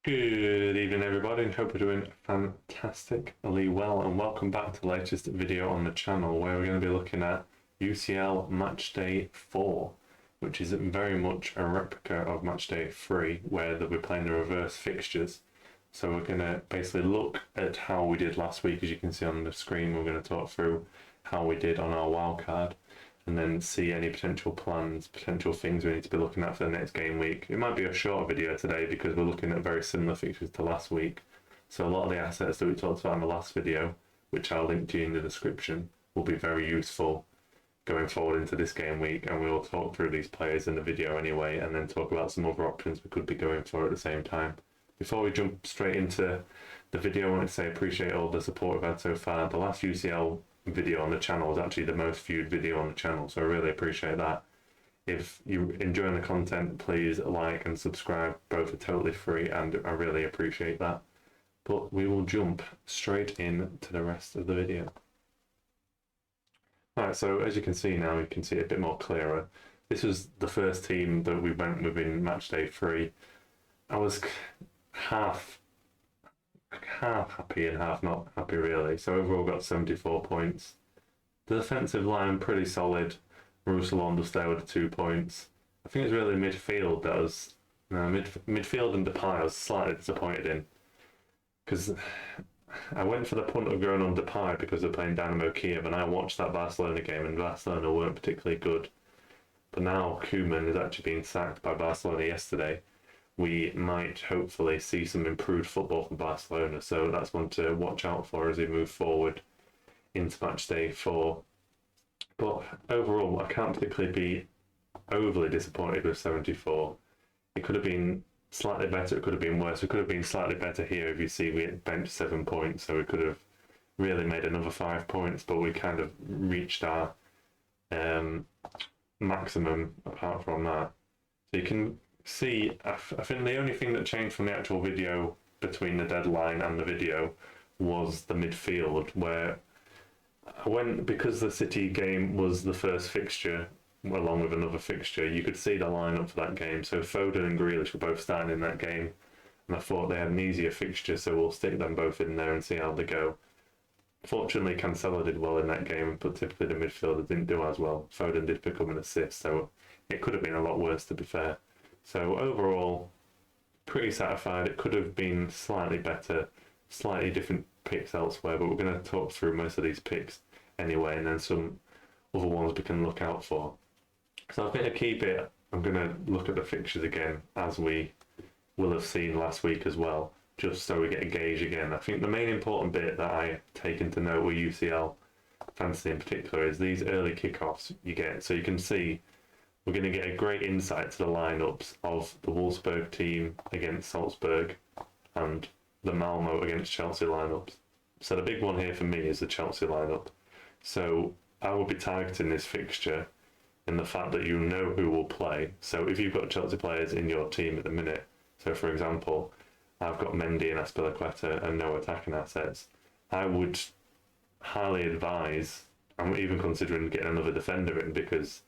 Good evening, everybody. Hope you're doing fantastically well, and welcome back to the latest video on the channel, where we're going to be looking at UCL Matchday 4, which is very much a replica of Matchday 3, where they'll be playing the reverse fixtures. So we're going to basically look at how we did last week. As you can see on the screen, we're going to talk through how we did on our wildcard, and then see any potential plans, potential things we need to be looking at for the next game week. It might be a shorter video today because we're looking at very similar fixtures to last week. So a lot of the assets that we talked about in the last video, which I'll link to you in the description, will be very useful going forward into this game week, and we'll talk through these players in the video anyway, and then talk about some other options we could be going for at the same time. Before we jump straight into the video, I want to say I appreciate all the support we've had so far. The last UCL video on the channel was actually the most viewed video on the channel, so I really appreciate that. If you're enjoying the content, please like and subscribe. Both are totally free, and I really appreciate that. But we will jump straight into the rest of the video. Alright, so as you can see now, you can see it a bit more clearer. This was the first team that we went with in Matchday 3. I was half happy and half not happy, really. So overall got 74 points. The defensive line pretty solid. Ruslan just there with the 2 points. I think it's really midfield that was midfield and Depay I was slightly disappointed in, because I went for the punt of going on Depay because they're playing Dynamo Kiev, and I watched that Barcelona game and Barcelona weren't particularly good. But now Koeman is actually being sacked by Barcelona yesterday. We might hopefully see some improved football from Barcelona, so that's one to watch out for as we move forward into Matchday 4. But overall, I can't particularly be overly disappointed with 74. It could have been slightly better, it could have been worse. We could have been slightly better here. If you see, we had benched 7 points, so we could have really made another 5 points, but we kind of reached our maximum apart from that. So you can see, I think the only thing that changed from the actual video between the deadline and the video was the midfield, where because the City game was the first fixture along with another fixture, you could see the lineup for that game. So Foden and Grealish were both starting in that game, and I thought they had an easier fixture, so we'll stick them both in there and see how they go. Fortunately, Cancelo did well in that game, but typically the midfielder didn't do as well. Foden did pick up an assist, so it could have been a lot worse, to be fair. So overall, pretty satisfied. It could have been slightly better, slightly different picks elsewhere, but we're going to talk through most of these picks anyway, and then some other ones we can look out for. So I think to keep it, I'm going to look at the fixtures again, as we will have seen last week as well, just so we get a gauge again. I think the main important bit that I taken to note with UCL Fantasy in particular is these early kickoffs you get. So you can see we're going to get a great insight to the lineups of the Wolfsburg team against Salzburg and the Malmo against Chelsea lineups. So the big one here for me is the Chelsea lineup. So I will be targeting this fixture in the fact that you know who will play. So if you've got Chelsea players in your team at the minute, so for example, I've got Mandy and Azpilicueta and no attacking assets, I would highly advise, I'm even considering getting another defender in, because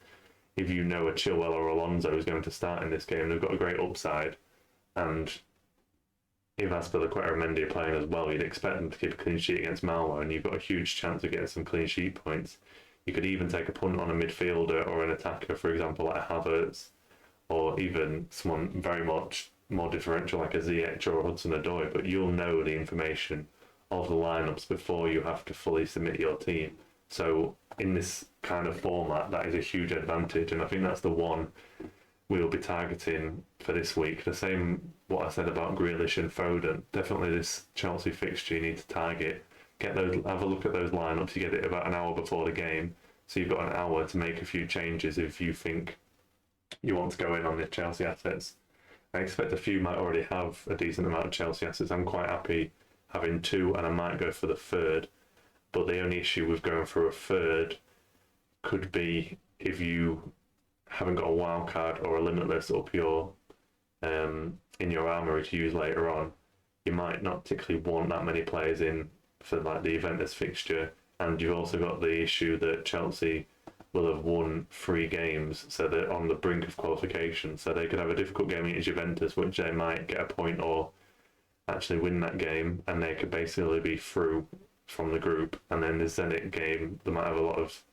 if you know a Chilwell or Alonso is going to start in this game, they've got a great upside, and if Azpilicueta and Mendy are playing as well, you'd expect them to keep a clean sheet against Malmo, and you've got a huge chance of getting some clean sheet points. You could even take a punt on a midfielder or an attacker, for example, like Havertz, or even someone very much more differential like a Ziyech or a Hudson-Odoi, but you'll know the information of the lineups before you have to fully submit your team. So in this kind of format, that is a huge advantage, and I think that's the one we'll be targeting for this week. The same what I said about Grealish and Foden. Definitely this Chelsea fixture you need to target. Have a look at those lineups. You get it about an hour before the game, so you've got an hour to make a few changes if you think you want to go in on the Chelsea assets. I expect a few might already have a decent amount of Chelsea assets. I'm quite happy having 2, and I might go for the third. But the only issue with going for a third could be if you haven't got a wild card or a limitless up your in your armory to use later on. You might not particularly want that many players in for like the Juventus fixture, and you've also got the issue that Chelsea will have won 3 games, so they're on the brink of qualification. So they could have a difficult game against Juventus, which they might get a point or actually win that game, and they could basically be through from the group. And then the Zenit game, they might have a lot of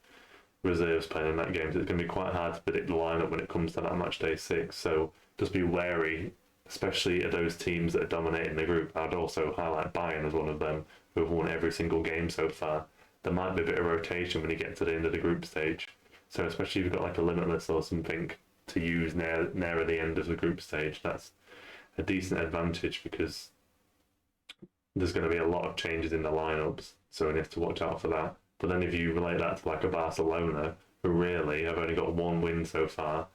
reserves playing in that game, so it's going to be quite hard to predict the lineup when it comes to that match day 6. So just be wary, especially of those teams that are dominating the group. I'd also highlight Bayern as one of them, who have won every single game so far. There might be a bit of rotation when you get to the end of the group stage. So especially if you've got like a limitless or something to use nearer the end of the group stage, that's a decent advantage, because there's going to be a lot of changes in the lineups, so we have to watch out for that. But then if you relate that to like a Barcelona, who really have only got one win so far,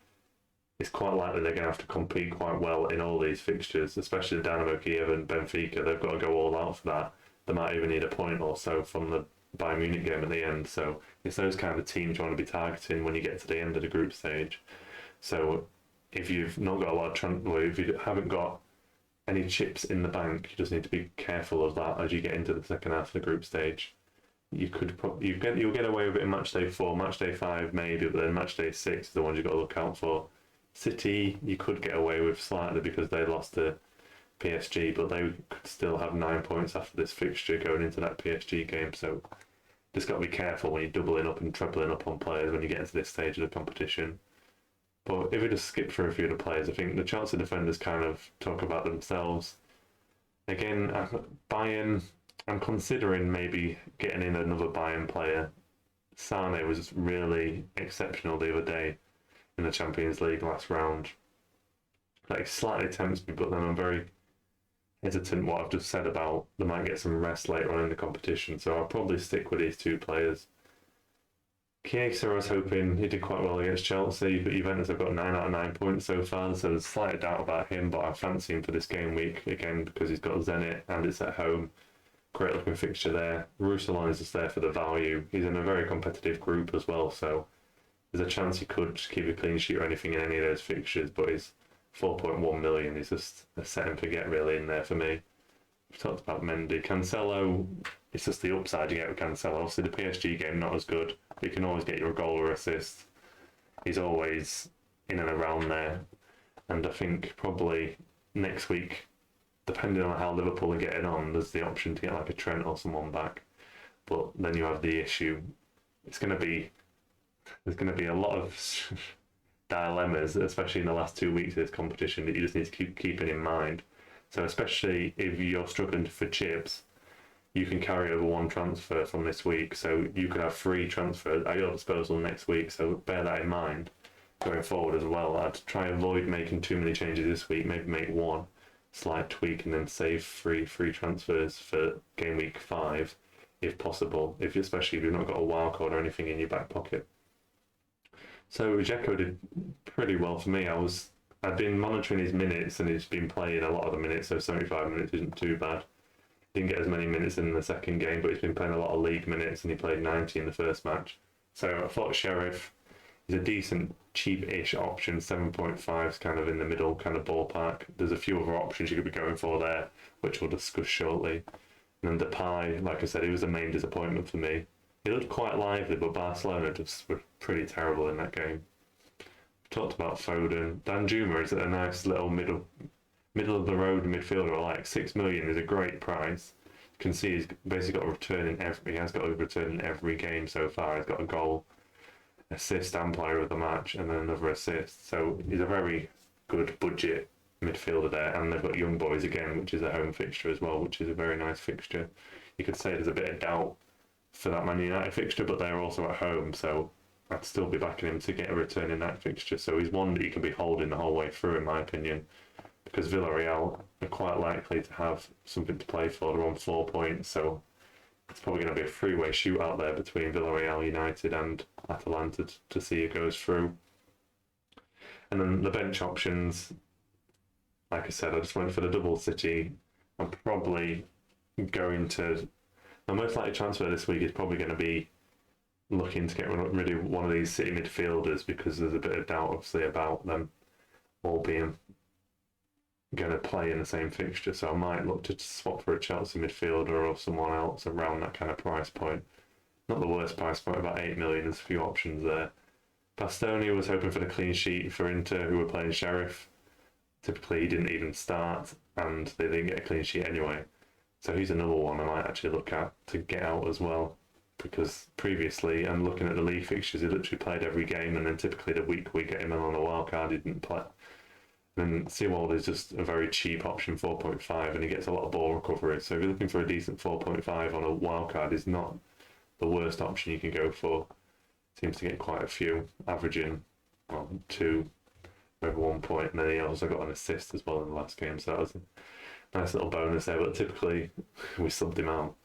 it's quite likely they're going to have to compete quite well in all these fixtures, especially the Dynamo Kiev and Benfica. They've got to go all out for that. They might even need a point or so from the Bayern Munich game at the end. So it's those kind of teams you want to be targeting when you get to the end of the group stage. So if you've not got a lot of if you haven't got any chips in the bank, you just need to be careful of that as you get into the second half of the group stage. You'll get away with it in match day 4, match day 5 maybe, but then match day 6 is the ones you've got to look out for. City, you could get away with slightly because they lost to PSG, but they could still have 9 points after this fixture going into that PSG game. So just got to be careful when you're doubling up and trebling up on players when you get into this stage of the competition. But if we just skip through a few of the players, I think the Chelsea defenders kind of talk about themselves. Again, Bayern, I'm considering maybe getting in another Bayern player. Sane was really exceptional the other day in the Champions League last round. That slightly tempts me, but then I'm very hesitant what I've just said about they might get some rest later on in the competition, so I'll probably stick with these two players. Chiesa, I was hoping he did quite well against Chelsea, but Juventus have got 9 out of 9 points so far, so there's slight doubt about him, but I fancy him for this game week, again, because he's got Zenit and it's at home. Great looking fixture there. Roussillon is just there for the value. He's in a very competitive group as well, so there's a chance he could keep a clean sheet or anything in any of those fixtures, but his 4.1 million is just a set and forget really in there for me. We've talked about Mandy. Cancelo, it's just the upside you get with Cancelo. Obviously the PSG game not as good, but you can always get your goal or assist. He's always in and around there, and I think probably next week, depending on how Liverpool are getting on, there's the option to get like a Trent or someone back. But then you have the issue, there's going to be a lot of dilemmas, especially in the last 2 weeks of this competition, that you just need to keep keeping in mind. So especially if you're struggling for chips, you can carry over one transfer from this week. So you could have 3 transfers at your disposal next week. So bear that in mind going forward as well. I'd try and avoid making too many changes this week. Maybe make one slight tweak and then save free transfers for game week 5 if possible. Especially if you've not got a wildcard or anything in your back pocket. So Dzeko did pretty well for me. I'd been monitoring his minutes and he's been playing a lot of the minutes, so 75 minutes isn't too bad. Didn't get as many minutes in the second game, but he's been playing a lot of league minutes and he played 90 in the first match. So I thought Sheriff is a decent, cheap-ish option. 7.5 is kind of in the middle kind of ballpark. There's a few other options you could be going for there, which we'll discuss shortly. And then Depay, like I said, he was the main disappointment for me. He looked quite lively, but Barcelona just were pretty terrible in that game. Talked about Foden. Danjuma is a nice little middle of the road midfielder. I like 6 million is a great price. You can see he's basically got a return in every game so far. He's got a goal, assist, and player of the match, and then another assist. So he's a very good budget midfielder there. And they've got Young Boys again, which is a home fixture as well, which is a very nice fixture. You could say there's a bit of doubt for that Man United fixture, but they're also at home, so I'd still be backing him to get a return in that fixture. So he's one that you can be holding the whole way through, in my opinion, because Villarreal are quite likely to have something to play for. They're on 4 points, so it's probably going to be a three-way shootout there between Villarreal, United and Atalanta to see who goes through. And then the bench options, like I said, I just went for the double City. I'm probably going to... My most likely transfer this week is probably going to be looking to get rid of one of these City midfielders, because there's a bit of doubt, obviously, about them all being going to play in the same fixture. So I might look to swap for a Chelsea midfielder or someone else around that kind of price point. Not the worst price point, about 8 million. There's a few options there. Bastoni was hoping for the clean sheet for Inter, who were playing Sheriff. typically he didn't even start, and they didn't get a clean sheet anyway. So he's another one I might actually look at to get out as well, because previously, I'm looking at the league fixtures, he literally played every game, and then typically the week we get him on a wild card, he didn't play. And Seawald is just a very cheap option, 4.5, and he gets a lot of ball recovery. So if you're looking for a decent 4.5 on a wild card, is not the worst option you can go for. Seems to get quite a few, averaging 2 over 1 point, and then he also got an assist as well in the last game. So that was a nice little bonus there. But typically, we subbed him out.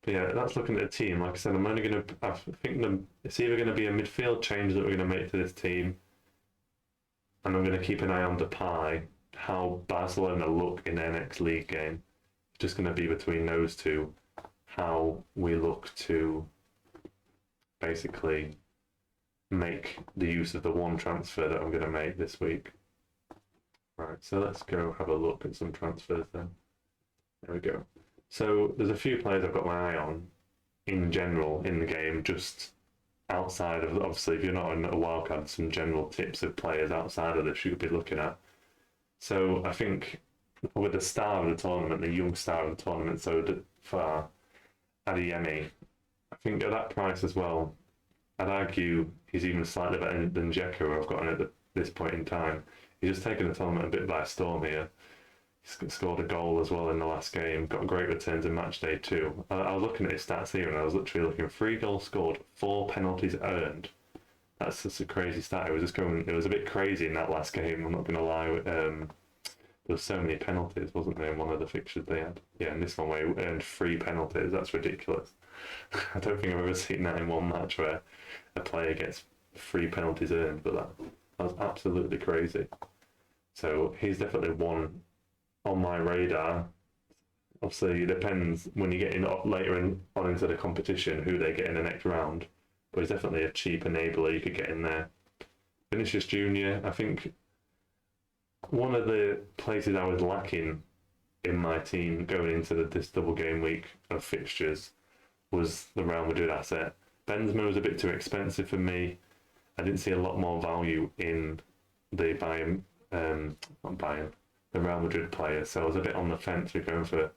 But yeah, that's looking at the team. Like I said, I'm only going to. I think it's either going to be a midfield change that we're going to make to this team, and I'm going to keep an eye on Depay, how Barcelona look in their next league game. It's just going to be between those two, how we look to basically make the use of the one transfer that I'm going to make this week. Right, so let's go have a look at some transfers then. There we go. So there's a few players I've got my eye on in general in the game, just outside of, obviously, if you're not in a wildcard, some general tips of players outside of this you could be looking at. So I think with the star of the tournament, the young star of the tournament so far, Adeyemi, I think at that price as well, I'd argue he's even slightly better than Dzeko I've gotten at this point in time. He's just taken the tournament a bit by storm here. He's scored a goal as well in the last game, got great returns in Matchday too. I was looking at his stats here and I was literally looking 3 goals scored, 4 penalties earned. That's just a crazy stat. It was a bit crazy in that last game, I'm not going to lie. There was so many penalties, wasn't there, in one of the fixtures they had? Yeah, in this one where he earned 3 penalties, that's ridiculous. I don't think I've ever seen that in one match where a player gets 3 penalties earned, but that was absolutely crazy. So he's definitely one on my radar. Obviously, it depends when you get in later on into the competition who they get in the next round, but he's definitely a cheap enabler you could get in there. Vinicius Junior, I think one of the places I was lacking in my team going into this double game week of fixtures was the Real Madrid asset. Benzema was a bit too expensive for me. I didn't see a lot more value in the the Real Madrid player, so I was a bit on the fence with going for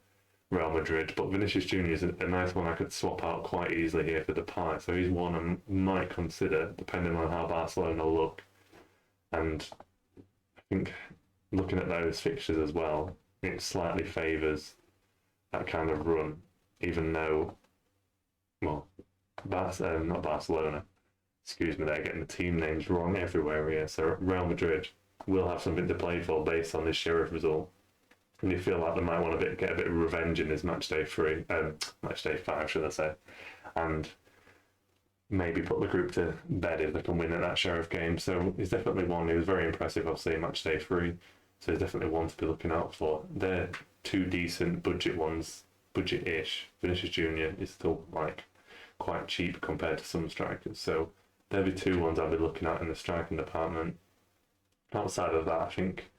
Real Madrid. But Vinicius Junior is a nice one I could swap out quite easily here for Depay, so he's one I might consider depending on how Barcelona look. And I think looking at those fixtures as well, it slightly favours that kind of run, even though, well, not Barcelona, excuse me, they're getting the team names wrong everywhere here. So Real Madrid will have something to play for based on this Sheriff result. And you feel like they might want to get a bit of revenge in this matchday 5, should I say, and maybe put the group to bed if they can win at that Sheriff game. So he's definitely one. He was very impressive, obviously, in matchday 3. So he's definitely one to be looking out for. They're 2 decent budget ones, budget-ish. Vinicius Junior is still quite cheap compared to some strikers. So there'll be 2 ones I'll be looking at in the striking department. Outside of that, I think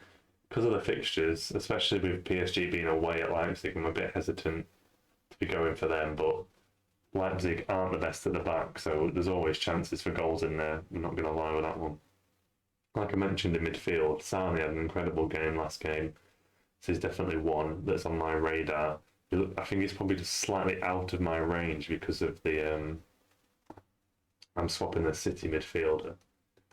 because of the fixtures, especially with PSG being away at Leipzig, I'm a bit hesitant to be going for them. But Leipzig aren't the best at the back, so there's always chances for goals in there. I'm not going to lie with that one. Like I mentioned in midfield, Sane had an incredible game last game, so he's definitely one that's on my radar. I think he's probably just slightly out of my range because of the I'm swapping the City midfielder.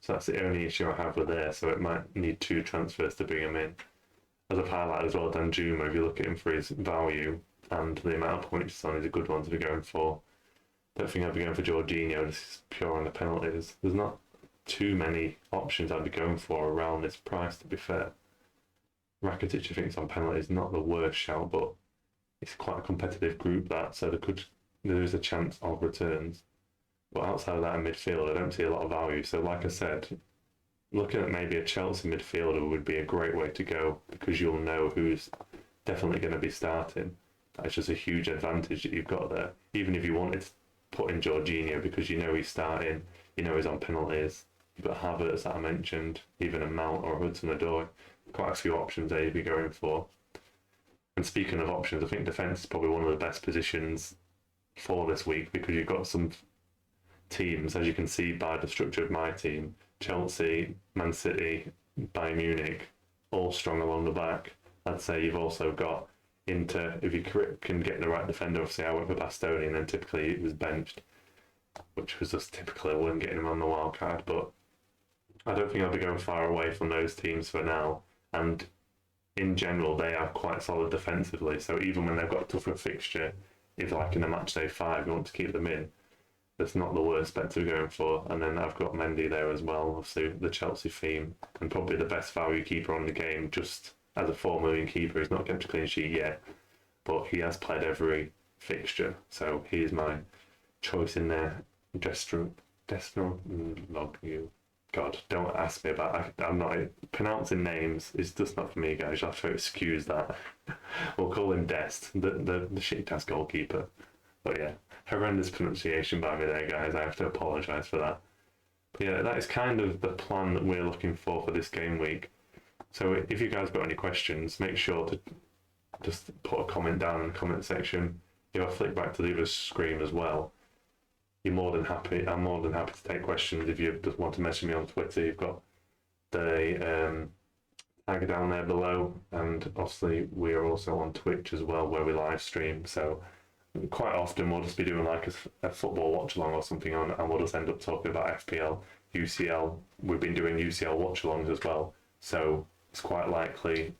So that's the only issue I have with there, so it might need 2 transfers to bring him in. As I've highlighted as well, Danjuma, if you look at him for his value and the amount of points he's on, he's a good one to be going for. Don't think I'd be going for Jorginho, this is pure on the penalties. There's not too many options I'd be going for around this price, to be fair. Rakitic, I think, is on penalties, not the worst shout, but it's quite a competitive group, that, so there is a chance of returns. But outside of that in midfield, I don't see a lot of value. So like I said, looking at maybe a Chelsea midfielder would be a great way to go, because you'll know who's definitely going to be starting. That's just a huge advantage that you've got there. Even if you wanted to put in Jorginho, because you know he's starting, you know he's on penalties. You've got Havertz that I mentioned, even a Mount or Hudson-Odoi. Quite a few options there you'd be going for. And speaking of options, I think defence is probably one of the best positions for this week, because you've got some teams, as you can see by the structure of my team, Chelsea, Man City, Bayern Munich, all strong along the back. I'd say you've also got Inter, if you can get the right defender. Obviously, I went for Bastoni, and then typically it was benched, which was just typical. I wasn't getting him on the wild card, but I don't think I'll be going far away from those teams for now. And in general, they are quite solid defensively. So even when they've got a tougher fixture, if like in a Matchday 5, you want to keep them in, that's not the worst bet to be going for. And then I've got Mandy there as well, obviously the Chelsea theme, and probably the best value keeper on the game, just as a 4 million keeper. He's not kept a clean sheet yet, but he has played every fixture, so he is my choice in there. Log you. God, don't ask me about. I'm not pronouncing names. It's just not for me, guys. You'll have to excuse that. We'll call him Dest, the shit ass goalkeeper. But yeah, horrendous pronunciation by me there, guys. I have to apologise for that. But yeah, that is kind of the plan that we're looking for this game week. So if you guys got any questions, make sure to just put a comment down in the comment section. If I flick back to the other screen as well, I'm more than happy to take questions. If you just want to message me on Twitter, you've got the tag down there below, and obviously we are also on Twitch as well, where we live stream. So quite often we'll just be doing like a football watch along or something on, and we'll just end up talking about FPL, UCL. We've been doing UCL watch alongs as well, so it's quite likely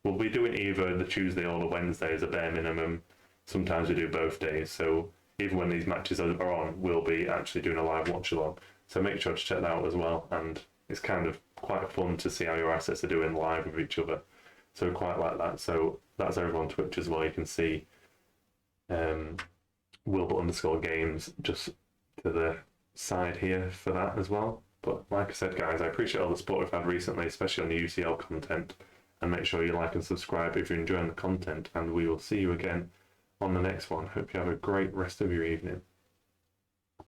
we'll be doing either the Tuesday or the Wednesday as a bare minimum. Sometimes we do both days, so even when these matches are on, we'll be actually doing a live watch along. So make sure to check that out as well. And it's kind of quite fun to see how your assets are doing live with each other. So quite like that. So that's over on Twitch as well. You can see Wilbur_games just to the side here for that as well. But like I said, guys, I appreciate all the support we've had recently, especially on the UCL content. And make sure you like and subscribe if you're enjoying the content. And we will see you again on the next one. Hope you have a great rest of your evening.